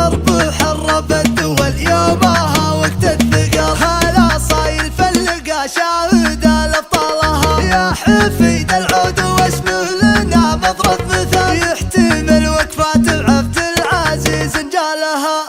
الحرب حرب الدول يومها وقت الثقل، هلا صايل فلقى شاهد لابطالها. يا حفيد العود واسمه لنا مضرب مثال، يحتمل وقفات عبد العزيز انجالها.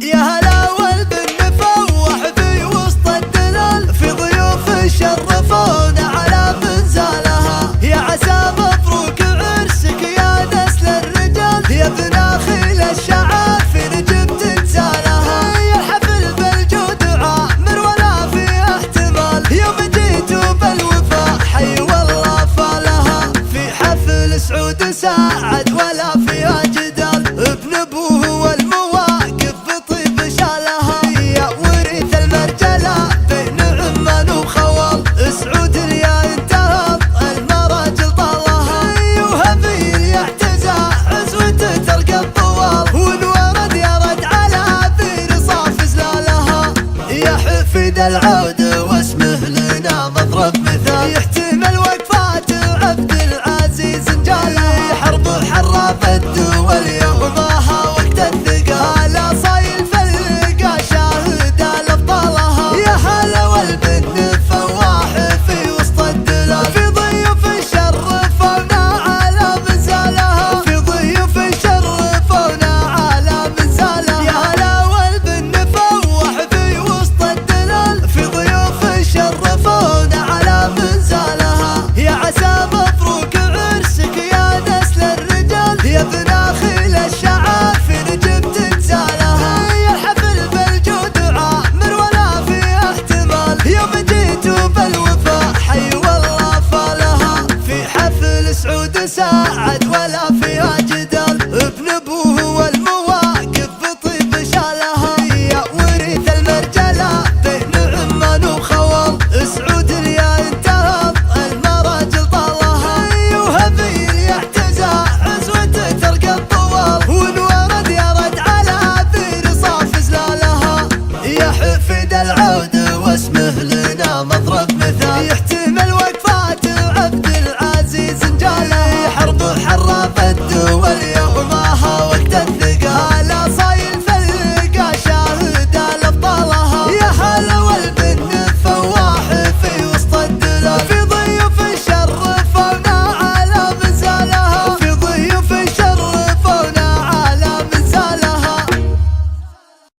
يا هلا والبن فوح في وسط الدلال، في ضيوف شرفونا على منزالها. يا عسى مبروك عرسك يا نسل الرجال، يا ابن خيل الشعار في نجم تمثالها. يا حفل بالجود عامر ولا في احتمال، يوم جيتوا بالوفاء حي والله فالها. في حفل سعود ساعد ولا فيها جدال، ابن ابوه والمواقف بطيب شالها. يا وريث المرجله بين عمان وخوال، سعود يا انتهض المراجل طالها. وهبيل يعتزى عزوته تلقى الطوال، والورد يرد على بير صاف زلالها. يا حفيد العود